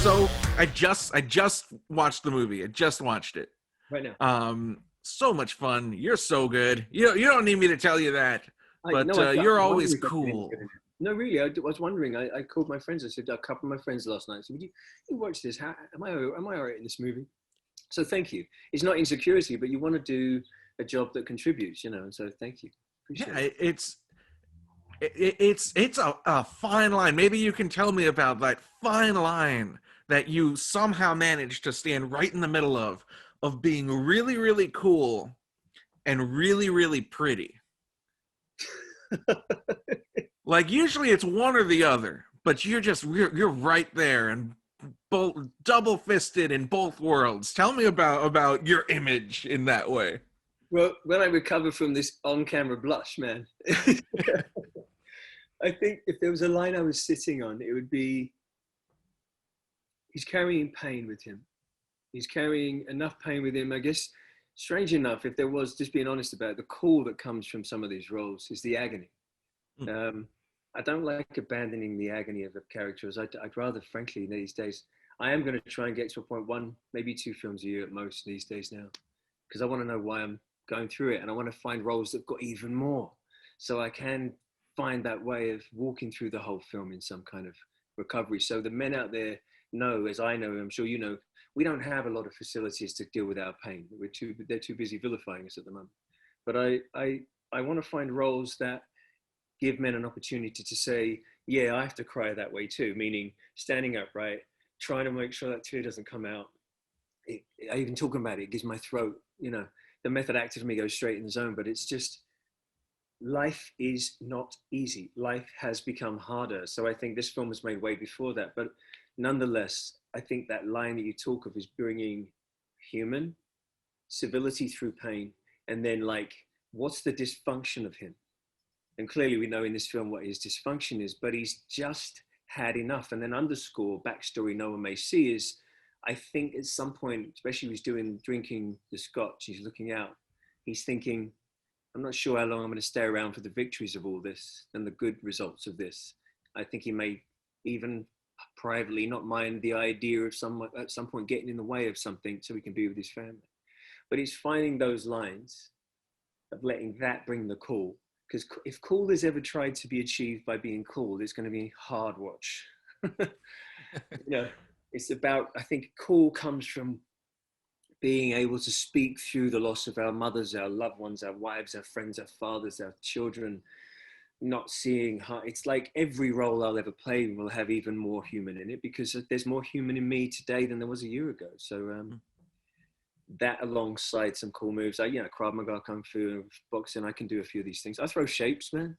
So I just watched the movie. I just watched it. Right now. So much fun. You're so good. You don't need me to tell you that, but I you're was always wondering if I'd been any good cool. in it. No, really, was wondering. I called my friends. I said a couple of my friends last night. I said, "Would you watch this? Am I all right in this movie?" So thank you. It's not insecurity, but you want to do a job that contributes, And so thank you. Appreciate Yeah, it. it's a fine line. Maybe you can tell me about that fine line that you somehow managed to stand right in the middle of being really really cool and really really pretty. Like usually it's one or the other, but you're right there and both double fisted in both worlds. Tell me about your image in that way. Well, when I recover from this on-camera blush, man, I think if there was a line I was sitting on, it would be, he's carrying pain with him. He's carrying enough pain with him. I guess, strange enough, if there was, just being honest about it, the call that comes from some of these roles is the agony. Mm. Um, I don't like abandoning the agony of the characters. I'd rather, frankly, these days, I am going to try and get to a point, one, maybe two films a year at most these days now, because I want to know why I'm going through it. And I want to find roles that've got even more. So I can find that way of walking through the whole film in some kind of recovery. So the men out there know, as I know, I'm sure you know, we don't have a lot of facilities to deal with our pain. They're too busy vilifying us at the moment. But I want to find roles that give men an opportunity to say, yeah, I have to cry that way too, meaning standing upright, trying to make sure that tear doesn't come out. I even talking about it gives my throat, the method actor for me goes straight in the zone, but it's just, life is not easy. Life has become harder. So I think this film was made way before that. But nonetheless, I think that line that you talk of is bringing human civility through pain. And then, like, what's the dysfunction of him? And clearly we know in this film what his dysfunction is, but he's just had enough. And then underscore backstory no one may see is, I think at some point, especially he's drinking the scotch, he's looking out, he's thinking, I'm not sure how long I'm going to stay around for the victories of all this and the good results of this. I think he may even privately not mind the idea of someone at some point getting in the way of something so he can be with his family. But he's finding those lines of letting that bring the call. Because if cool is ever tried to be achieved by being cool, it's going to be hard watch. It's about, I think cool comes from being able to speak through the loss of our mothers, our loved ones, our wives, our friends, our fathers, our children, not seeing how it's like every role I'll ever play will have even more human in it because there's more human in me today than there was a year ago. So that alongside some cool moves, Krav Maga, Kung Fu, boxing, I can do a few of these things. I throw shapes, man.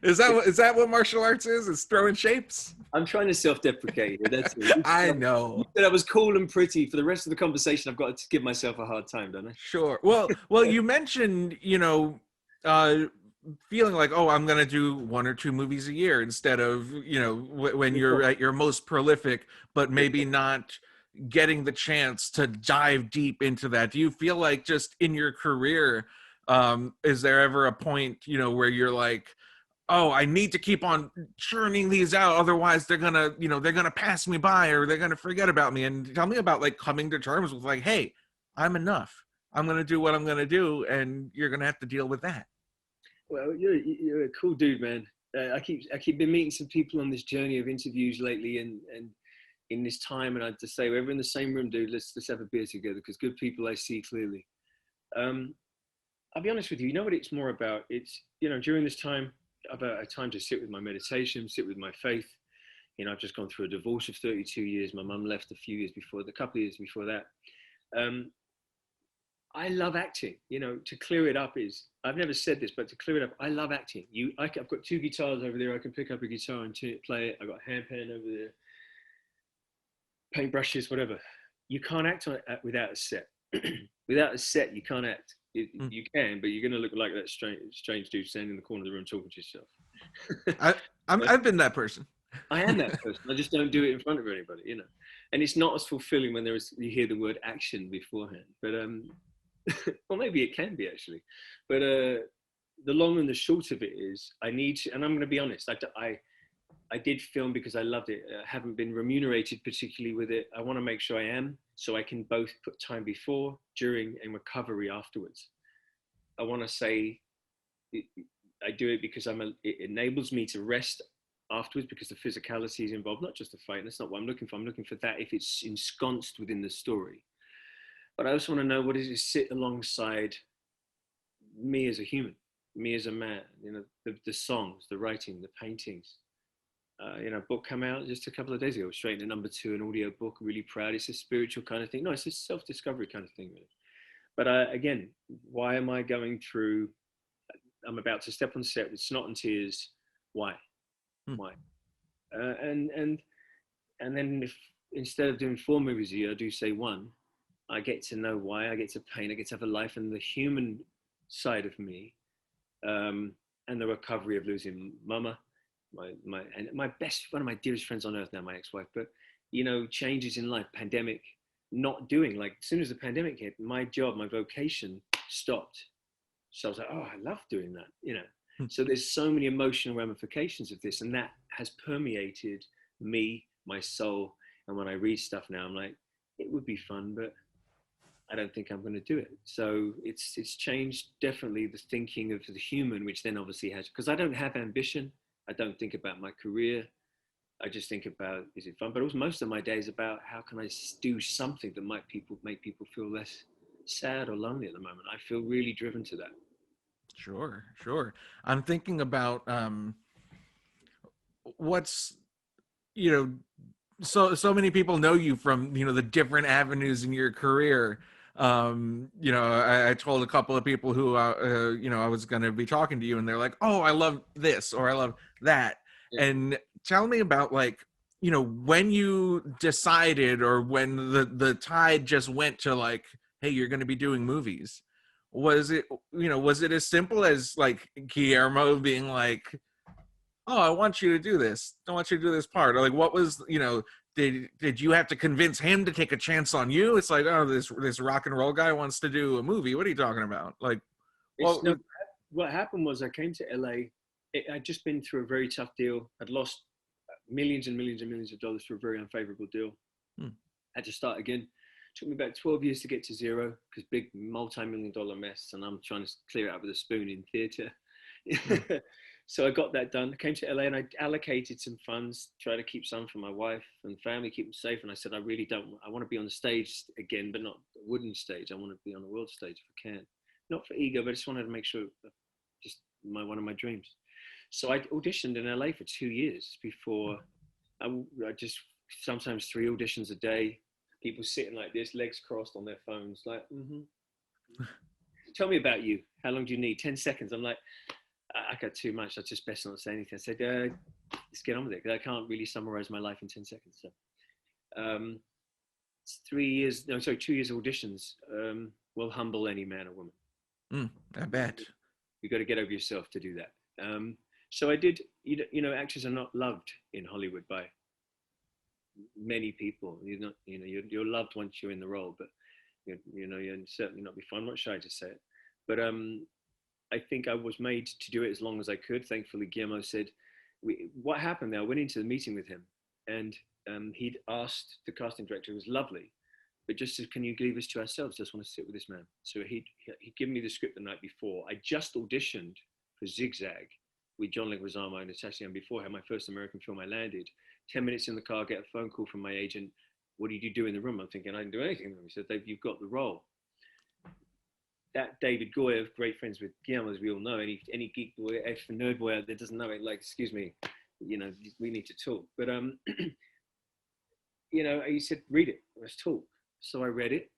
Is that what martial arts is? Is throwing shapes? I'm trying to self-deprecate. That's it. I know. You said I was cool and pretty. For the rest of the conversation, I've got to give myself a hard time, don't I? Sure. Well, you mentioned, feeling like, oh, I'm going to do one or two movies a year instead of, when you're at your most prolific, but maybe not getting the chance to dive deep into that. Do you feel like just in your career, is there ever a point, where you're like, oh, I need to keep on churning these out, otherwise they're gonna pass me by or they're gonna forget about me? And tell me about like coming to terms with like, hey, I'm enough. I'm gonna do what I'm gonna do, and you're gonna have to deal with that. Well, you're a cool dude, man. I keep been meeting some people on this journey of interviews lately, and in this time, and I'd just say we're in the same room, dude. Let's have a beer together because good people I see clearly. I'll be honest with you. You know what it's more about? It's during this time, about a time to sit with my meditation, sit with my faith. I've just gone through a divorce of 32 years. My mum left a couple of years before that. I love acting. To clear it up is, I've never said this, but to clear it up, I love acting. I've got two guitars over there. I can pick up a guitar and play it. I've got a handpan over there, paintbrushes, whatever. You can't act without a set. Without a set, you can't act. You can, but you're going to look like that strange dude standing in the corner of the room talking to yourself. I've been that person. I am that person. I just don't do it in front of anybody, And it's not as fulfilling when you hear the word action beforehand. But well, maybe it can be actually. But the long and the short of it is, I need to, and I'm going to be honest. I did film because I loved it. I haven't been remunerated particularly with it. I want to make sure I am, so I can both put time before, during, and recovery afterwards. I want to say I do it because it enables me to rest afterwards, because the physicality is involved, not just the fight. That's not what I'm looking for. I'm looking for that if it's ensconced within the story. But I also want to know, what does it sit alongside me as a human, me as a man? You know, the songs, the writing, the paintings. You know, book come out just a couple of days ago, straight into #2, an audio book. Really proud. It's a spiritual kind of thing. No, it's a self-discovery kind of thing, really. But again, why am I going through? I'm about to step on set with snot and tears. Why? Why? And then if instead of doing 4 movies a year, I do say 1. I get to know why. I get to paint. I get to have a life, and the human side of me, and the recovery of losing Mama, my best, one of my dearest friends on earth now, my ex-wife. But you know, changes in life, pandemic, not doing, like, as soon as the pandemic hit, my job, my vocation stopped. So I was like, oh, I love doing that, you know. So there's so many emotional ramifications of this, and that has permeated me, my soul. And when I read stuff now, I'm like, it would be fun, but I don't think I'm going to do it. So it's changed definitely the thinking of the human, which then obviously has, because I don't have ambition. I don't think about my career. I just think about, is it fun? But also most of my days about how can I do something that might make people feel less sad or lonely at the moment. I feel really driven to that. Sure. I'm thinking about what's, you know, so many people know you from, you know, the different avenues in your career. You know, I told a couple of people who you know, I was going to be talking to you, and they're like, oh, I love this, or I love that. Yeah. And tell me about, like, you know, when you decided, or when the tide just went to, like, hey, you're going to be doing movies. Was it, you know, was it as simple as, like, Guillermo being like, oh, I want you to do this, I want you to do this part, or like, what was, you know, did you have to convince him to take a chance on you? It's like, oh, this rock and roll guy wants to do a movie, what are you talking about? Like, It's well, no, what happened was I came to LA. I'd just been through a very tough deal. I'd lost millions and millions and millions of dollars through a very unfavorable deal. Had to start again. Took me about 12 years to get to zero, because big multi-million-dollar mess, and I'm trying to clear it out with a spoon in theater. So I got that done. I came to LA and I allocated some funds, try to keep some for my wife and family, keep them safe. And I said, I really don't, I want to be on the stage again, but not a wooden stage. I want to be on the world stage if I can. Not for ego, but I just wanted to make sure, just one of my dreams. So I auditioned in LA for 2 years before. I just, sometimes 3 auditions a day, people sitting like this, legs crossed on their phones, like, tell me about you. How long do you need? 10 seconds. I'm like, I got too much. I just best not say anything. I said, let's get on with it, because I can't really summarize my life in 10 seconds. So it's 2 years of auditions will humble any man or woman. I bet. You got to get over yourself to do that. So I did. You know, actors are not loved in Hollywood by many people. You're not, you know, you're loved once you're in the role, but you know, you're certainly not be fun. I'm not shy to say it, but I think I was made to do it as long as I could. Thankfully, Guillermo said, what happened there? I went into the meeting with him, and he'd asked the casting director, who was lovely, but just said, can you leave us to ourselves? Just want to sit with this man. So he'd given me the script the night before. I just auditioned for Zigzag with John Leguizamo and Natasha Lyonne before. I had my first American film. I landed. 10 minutes in the car, get a phone call from my agent. What did you do in the room? I'm thinking, I didn't do anything. He said, Dave, you've got the role. That David Goyer, great friends with Guillermo, as we all know, any geek boy, nerd boy out there doesn't know it, like, excuse me, you know, we need to talk. But, you know, he said, read it, let's talk. So I read it,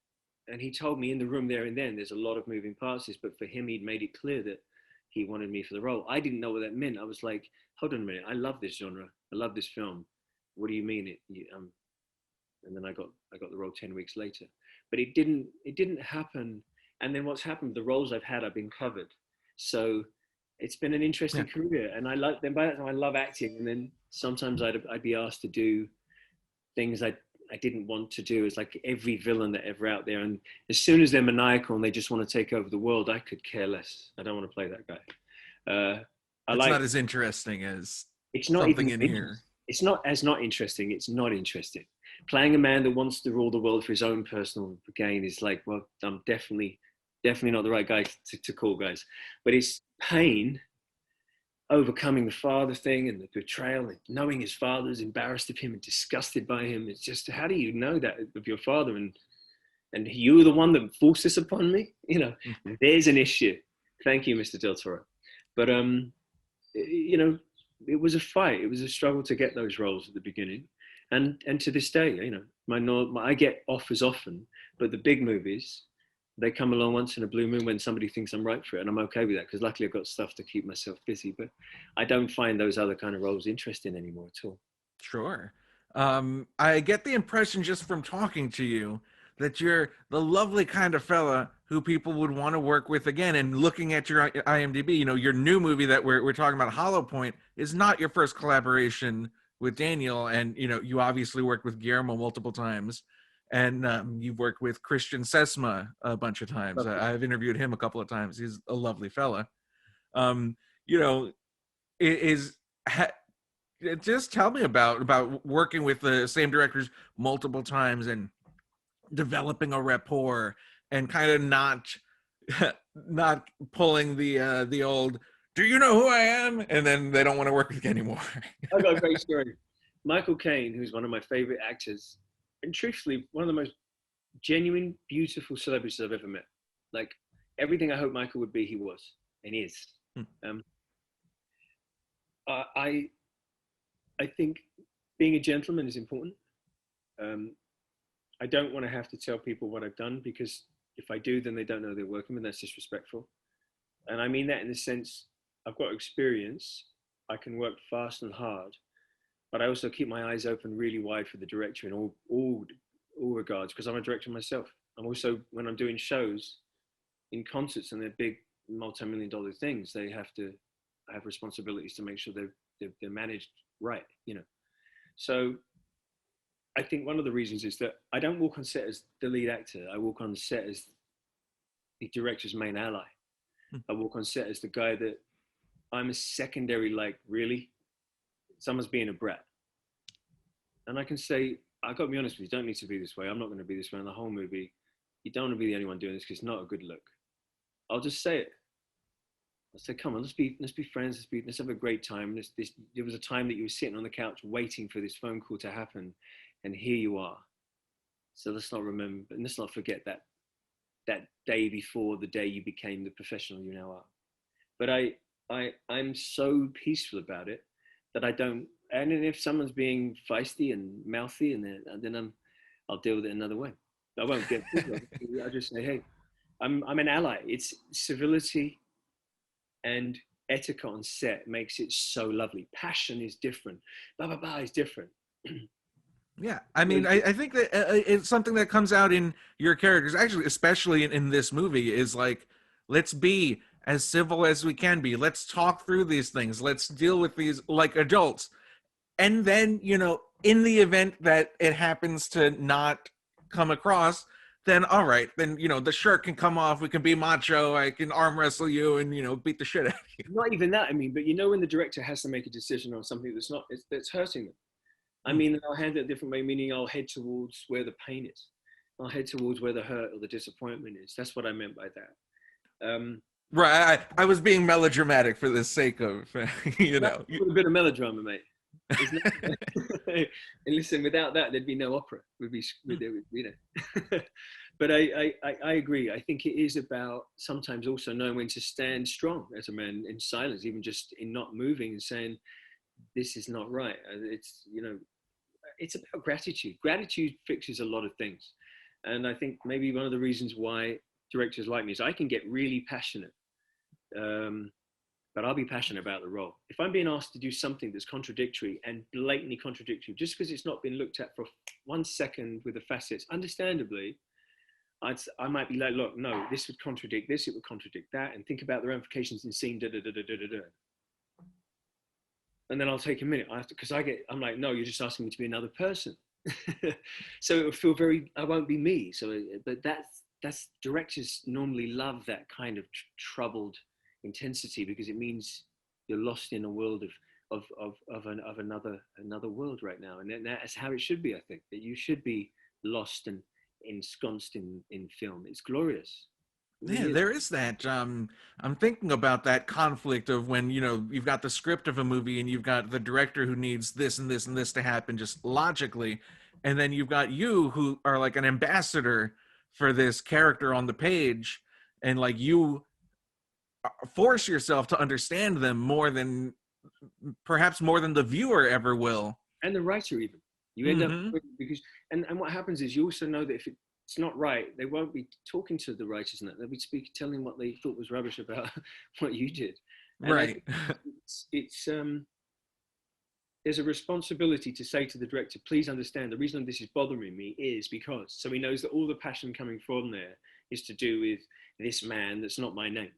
and he told me in the room there and then, there's a lot of moving parts, but for him, he'd made it clear that he wanted me for the role. I didn't know what that meant. I was like, hold on a minute, I love this genre, I love this film. What do you mean and then I got the role 10 weeks later. But it didn't happen. And then what's happened, the roles I've had, I've been covered. So it's been an interesting career. And I like them. By that time, I love acting. And then sometimes I'd be asked to do things I didn't want to do. It's like every villain that ever out there. And as soon as they're maniacal and they just want to take over the world, I could care less. I don't want to play that guy. It's not as interesting as It's not something even in interesting. here. It's not as not interesting. It's not interesting. Playing a man that wants to rule the world for his own personal gain is like, well, I'm definitely not the right guy to call, guys. But it's pain overcoming the father thing and the betrayal and knowing his father's embarrassed of him and disgusted by him. It's just, how do you know that of your father? And you were the one that forced this upon me? You know, there's an issue. Thank you, Mr. Del Toro. But, you know, it was a fight. It was a struggle to get those roles at the beginning. And to this day, you know, I get offers often, but the big movies, they come along once in a blue moon when somebody thinks I'm right for it, and I'm okay with that because luckily I've got stuff to keep myself busy. But I don't find those other kind of roles interesting anymore at all. Sure. I get the impression just from talking to you that you're the lovely kind of fella who people would want to work with again. And looking at your IMDb, you know, your new movie that we're talking about, Hollow Point, is not your first collaboration with Daniel. And, you know, you obviously worked with Guillermo multiple times. And you've worked with Christian Sesma a bunch of times. Lovely. I've interviewed him a couple of times. He's a lovely fella. You know, is just tell me about working with the same directors multiple times and developing a rapport and kind of not pulling the old "do you know who I am?" and then they don't want to work with you anymore. I got a great story. Michael Caine, who's one of my favorite actors, and truthfully, one of the most genuine, beautiful celebrities I've ever met. Like everything I hoped Michael would be, he was and is. Um, I I think being a gentleman is important. Um, I don't want to have to tell people what I've done because if I do, then they don't know they're working with. That's disrespectful. And I mean that in the sense I've got experience. I can work fast and hard, but I also keep my eyes open really wide for the director in all regards because I'm a director myself. I'm also when I'm doing shows in concerts and they're big multi-million-dollar things, they have to have responsibilities to make sure they're managed right. You know, so I think one of the reasons is that I don't walk on set as the lead actor. I walk on set as the director's main ally. I walk on set as the guy that I'm a secondary, like, really? Someone's being a brat. And I can say, I've got to be honest with you, you don't need to be this way. I'm not going to be this way in the whole movie. You don't want to be the only one doing this because it's not a good look. I'll just say it. I'll say, come on, let's be friends. Let's have a great time. There was a time that you were sitting on the couch waiting for this phone call to happen, and here you are. So let's not remember, and let's not forget that day before the day you became the professional you now are. But I'm so peaceful about it that I don't. And if someone's being feisty and mouthy, and then I'll deal with it another way. I won't get. I'll just say, hey, I'm an ally. It's civility and etiquette on set makes it so lovely. Passion is different. Blah blah blah is different. Yeah, I mean, I think that it's something that comes out in your characters, actually, especially in this movie, is like, let's be as civil as we can be. Let's talk through these things. Let's deal with these like adults. And then, you know, in the event that it happens to not come across, then all right, then, you know, the shirt can come off. We can be macho. I can arm wrestle you and, you know, beat the shit out of you. Not even that. I mean, but you know, when the director has to make a decision on something that's hurting them. I Hmm. mean, I'll handle it a different way, meaning I'll head towards where the pain is. I'll head towards where the hurt or the disappointment is. That's what I meant by that. Right. I was being melodramatic for the sake of, you That's know. a bit of melodrama, mate. Isn't and listen, without that, there'd be no opera. Would be, you know. But I agree. I think it is about sometimes also knowing when to stand strong as a man in silence, even just in not moving and saying, this is not right. It's, you know, it's about gratitude. Gratitude fixes a lot of things. And I think maybe one of the reasons why directors like me is I can get really passionate. But I'll be passionate about the role. If I'm being asked to do something that's contradictory and blatantly contradictory, just because it's not been looked at for 1 second with the facets, understandably, I might be like, look, no, this would contradict this, it would contradict that, and think about the ramifications in scene, da da da da da da. And then I'll take a minute. I have to, because I'm like, no, you're just asking me to be another person. So it would feel I won't be me. So, but that's directors normally love that kind of troubled intensity because it means you're lost in a world of of another world right now, and that's how it should be. I think that you should be lost and ensconced in film. It's glorious. It Yeah, really is. there is that. I'm thinking about that conflict of when, you've got the script of a movie and you've got the director who needs this and this and this to happen just logically. And then you've got you who are like an ambassador for this character on the page. And like you force yourself to understand them perhaps more than the viewer ever will. And the writer even. You end up Hmm. because and what happens is you also know that if it's not right, they won't be talking to the writers and that they'll be telling what they thought was rubbish about what you did. And I Right. think it's there's a responsibility to say to the director, please understand the reason this is bothering me is because, so he knows that all the passion coming from there is to do with this man that's not my name.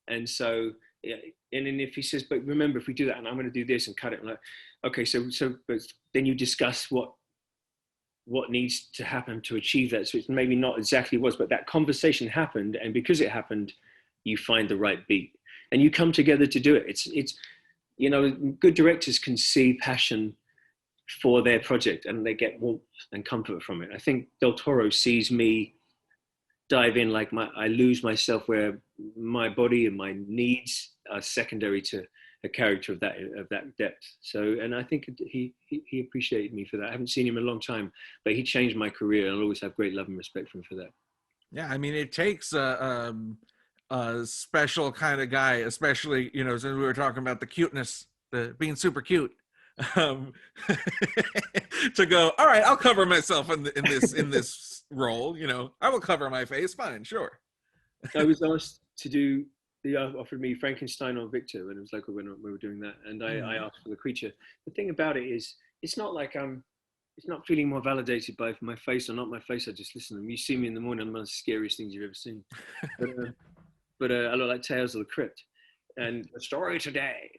And so, yeah, and then if he says, but remember, if we do that, and I'm going to do this and cut it, I'm like, okay, but then you discuss what needs to happen to achieve that. So it's maybe not exactly was, but that conversation happened, and because it happened, you find the right beat, and you come together to do it. It's good directors can see passion for their project, and they get warmth and comfort from it. I think Del Toro sees me dive in like I lose myself where my body and my needs are secondary to a character of that depth. So, and I think he appreciated me for that. I haven't seen him in a long time, but he changed my career, and I'll always have great love and respect for him for that. Yeah, I mean, it takes a special kind of guy, especially since we were talking about the cuteness, the being super cute, um, to go. All right, I'll cover myself in this role. I will cover my face. Fine, sure. I was asked to do. They offered me Frankenstein or Victor when it was local when we were doing that, and I Mhm. asked for the creature. The thing about it is, it's not like it's not feeling more validated by my face or not my face. I just listen to them. You see me in the morning, I'm one of the scariest things you've ever seen. But I look like Tales of the Crypt, and the story today.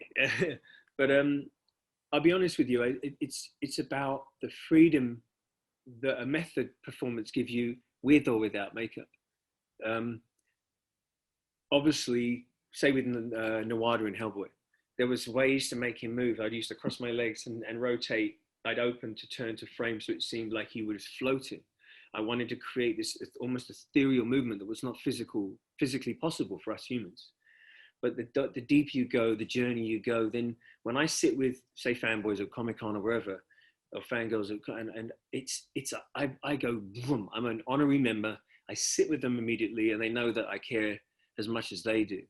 But I'll be honest with you, it's about the freedom that a method performance gives you with or without makeup. Um, Obviously, say with Nawada in Hellboy, there was ways to make him move. I'd used to cross my legs and rotate. I'd open to turn to frame so it seemed like he was floating. I wanted to create this almost ethereal movement that was not physically possible for us humans. But the deeper you go, the journey you go, then when I sit with, say, fanboys at Comic-Con or wherever, or fangirls, and I go, boom, I'm an honorary member. I sit with them immediately, and they know that I care as much as they do.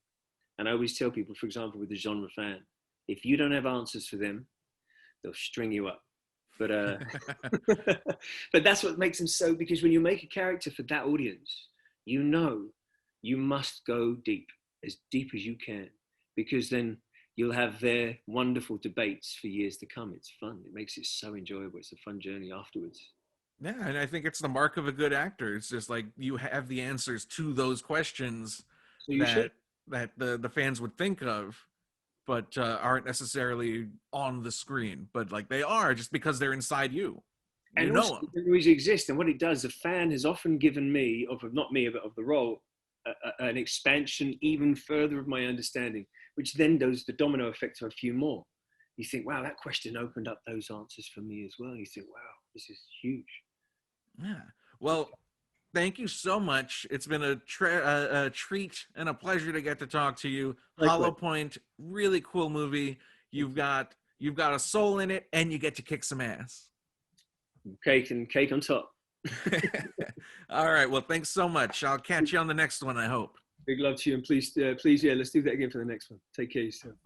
And I always tell people, for example, with the genre fan, if you don't have answers for them, they'll string you up. But but that's what makes them so, because when you make a character for that audience, you know you must go as deep as you can, because then you'll have their wonderful debates for years to come. It's fun. It makes it so enjoyable. It's a fun journey afterwards. Yeah, and I think it's the mark of a good actor. It's just like you have the answers to those questions So you should. that the fans would think of, but aren't necessarily on the screen. But like they are, just because they're inside you. You And know also, them. the movies exist, and what it does, the fan has often given me, of not me, but of the role, an expansion even further of my understanding, which then does the domino effect to a few more. You think, wow, that question opened up those answers for me as well. You think, wow, this is huge. Yeah. Well, thank you so much. It's been a treat and a pleasure to get to talk to you. Hollow Likewise, Point, really cool movie. You've got a soul in it, and you get to kick some ass. cake on top. All right. Well, thanks so much. I'll catch you on the next one, I hope. Big love to you, and please, yeah, let's do that again for the next one. Take care of yourself.